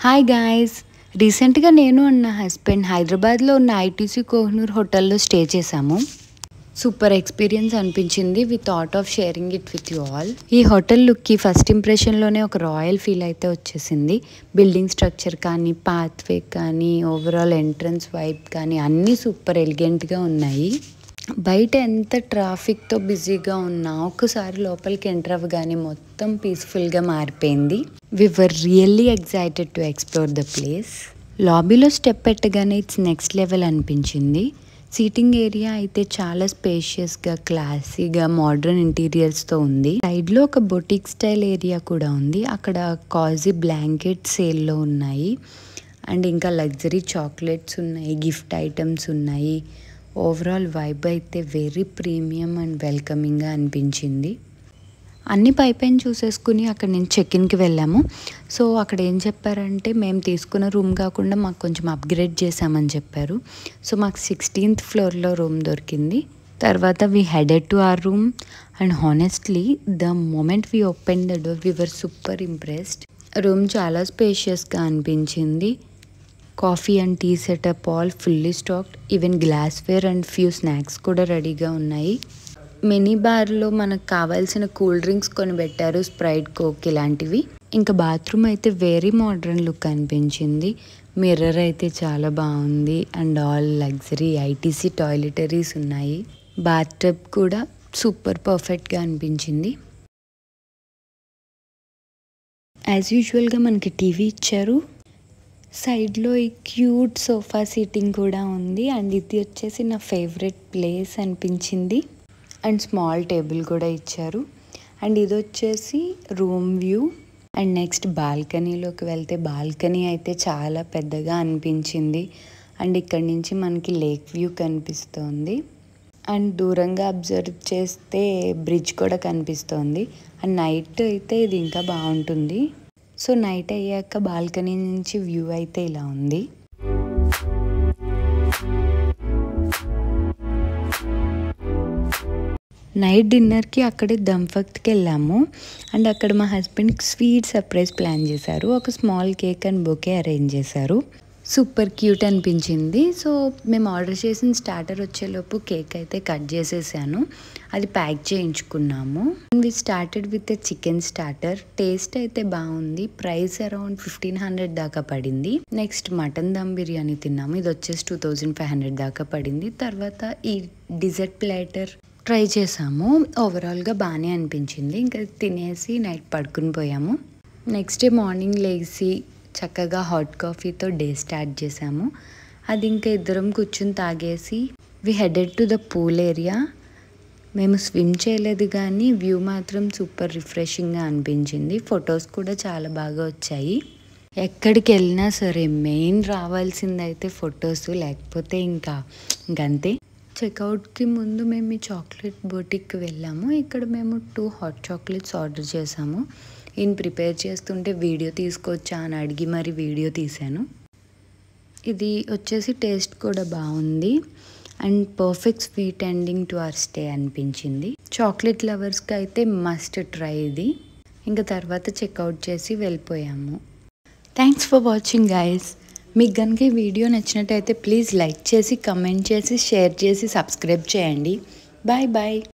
Hi guys, రీసెంట్గా నేను and నా హస్బెండ్ హైదరాబాద్లో ఉన్న ఐటీసీ కోహినూర్ హోటల్లో స్టే చేశాము. సూపర్ ఎక్స్పీరియన్స్ అనిపించింది. We thought of sharing it with you all. ఈ హోటల్ లుక్కి ఫస్ట్ ఇంప్రెషన్లోనే ఒక రాయల్ ఫీల్ అయితే వచ్చేసింది. బిల్డింగ్ స్ట్రక్చర్ కానీ, పాత్వే కానీ, ఓవరాల్ ఎంట్రన్స్ వైబ్ కానీ అన్నీ సూపర్ ఎలిగెంట్గా ఉన్నాయి. బయట ఎంత ట్రాఫిక్తో బిజీగా ఉన్నా ఒక్కసారి లోపలికి ఎంటర్ అవ్వగానే మొత్తం పీస్ఫుల్గా మారిపోయింది. We were really excited to explore the place. లాబీలో స్టెప్ పెట్టగానే ఇట్స్ నెక్స్ట్ లెవెల్ అనిపించింది. సీటింగ్ ఏరియా అయితే చాలా స్పేషియస్గా, క్లాసీగా, మోడర్న్ ఇంటీరియర్స్తో ఉంది. సైడ్లో ఒక బొటిక్ స్టైల్ ఏరియా కూడా ఉంది. అక్కడ కాజీ బ్లాంకెట్ సేల్లో ఉన్నాయి. అండ్ ఇంకా లగ్జరీ చాక్లెట్స్ ఉన్నాయి, గిఫ్ట్ ఐటమ్స్ ఉన్నాయి. ఓవరాల్ వైబ్ అయితే వెరీ ప్రీమియం అండ్ వెల్కమింగ్గా అనిపించింది. అన్ని పైపైన చూసేసుకుని అక్కడ నుంచి చెక్ఇన్కి వెళ్ళాము. సో అక్కడ ఏం చెప్పారంటే, మేము తీసుకున్న రూమ్ కాకుండా మాకు కొంచెం అప్గ్రేడ్ చేసామని చెప్పారు. సో మాకు 16th ఫ్లోర్లో రూమ్ దొరికింది. తర్వాత we headed to our room and honestly the moment we open the door we were super impressed. Room చాలా స్పేషియస్గా అనిపించింది. Coffee and tea setup all fully stocked. Even glassware and few snacks కూడా రెడీగా ఉన్నాయి. Mini బార్లో మనకు కావాల్సిన cool drinks కొని పెట్టారు, స్ప్రైట్, కోక్ ఇలాంటివి. ఇంకా బాత్రూమ్ అయితే వెరీ మోడర్న్ లుక్ అనిపించింది. మిర్రర్ అయితే చాలా బాగుంది and all luxury ITC toiletries ఉన్నాయి. బాత్ టబ్ కూడా సూపర్ పర్ఫెక్ట్గా అనిపించింది. యాజ్ యూజువల్గా మనకి టీవీ ఇచ్చారు. సైడ్లో ఈ క్యూట్ సోఫా సీటింగ్ కూడా ఉంది. అండ్ ఇది వచ్చేసి నా ఫేవరెట్ ప్లేస్ అనిపించింది. అండ్ స్మాల్ టేబుల్ కూడా ఇచ్చారు. అండ్ ఇది వచ్చేసి రూమ్ వ్యూ. అండ్ నెక్స్ట్ బాల్కనీలోకి వెళ్తే బాల్కనీ అయితే చాలా పెద్దగా అనిపించింది. అండ్ ఇక్కడ నుంచి మనకి లేక్ వ్యూ కనిపిస్తోంది. అండ్ దూరంగా అబ్జర్వ్ చేస్తే బ్రిడ్జ్ కూడా కనిపిస్తోంది. అండ్ నైట్ అయితే ఇది ఇంకా బాగుంటుంది. సో నైట్ అయ్యాక బాల్కనీ నుంచి వ్యూ అయితే ఇలా ఉంది. నైట్ డిన్నర్కి అక్కడే దంఫక్త్కి వెళ్ళాము. అండ్ అక్కడ మా హస్బెండ్కి స్వీట్ సర్ప్రైజ్ ప్లాన్ చేశారు. ఒక small cake and bouquet arrange చేశారు. సూపర్ క్యూట్ అనిపించింది. సో మేము ఆర్డర్ చేసిన స్టార్టర్ వచ్చేలోపు కేక్ అయితే కట్ చేసేసాను. అది ప్యాక్ చేయించుకున్నాము. We started with a chicken starter. Taste అయితే బాగుంది. ప్రైస్ అరౌండ్ 1500 దాకా పడింది. నెక్స్ట్ మటన్ దమ్ బిర్యానీ తిన్నాము. ఇది వచ్చేసి 2500 దాకా పడింది. తర్వాత ఈ డిజర్ట్ ప్లేటర్ ట్రై చేసాము. ఓవరాల్గా బాగానే అనిపించింది. ఇంకా తినేసి నైట్ పడుకుని పోయాము. నెక్స్ట్ డే మార్నింగ్ లేచి చక్కగా హాట్ కాఫీతో డే స్టార్ట్ చేసాము. అది ఇంకా ఇద్దరం కూర్చుని తాగేసి we headed to the pool area. మేము స్విమ్ చేయలేదు కానీ వ్యూ మాత్రం సూపర్ రిఫ్రెషింగ్గా అనిపించింది. ఫొటోస్ కూడా చాలా బాగా వచ్చాయి. ఎక్కడికి వెళ్ళినా సరే మెయిన్ రావాల్సిందైతే ఫొటోస్, లేకపోతే ఇంకంతే. చెక్అవుట్కి ముందు మేము ఈ చాక్లెట్ బొటిక్కి వెళ్ళాము. ఇక్కడ మేము 2 హాట్ చాక్లెట్స్ ఆర్డర్ చేసాము. ఈయన ప్రిపేర్ చేస్తుంటే వీడియో తీసుకొచ్చా అని అడిగి మరి వీడియో తీశాను. ఇది వచ్చేసి టేస్ట్ కూడా బాగుంది and perfect sweet ending to our stay అనిపించింది. చాక్లెట్ లవర్స్కి అయితే మస్ట్ ట్రై ఇది. ఇంకా తర్వాత చెక్అవుట్ చేసి వెళ్ళిపోయాము. Thanks for watching guys. మీకు కనుక ఈ వీడియో నచ్చినట్టయితే ప్లీజ్ లైక్ చేసి, కమెంట్ చేసి, షేర్ చేసి, సబ్స్క్రైబ్ చేయండి. Bye bye.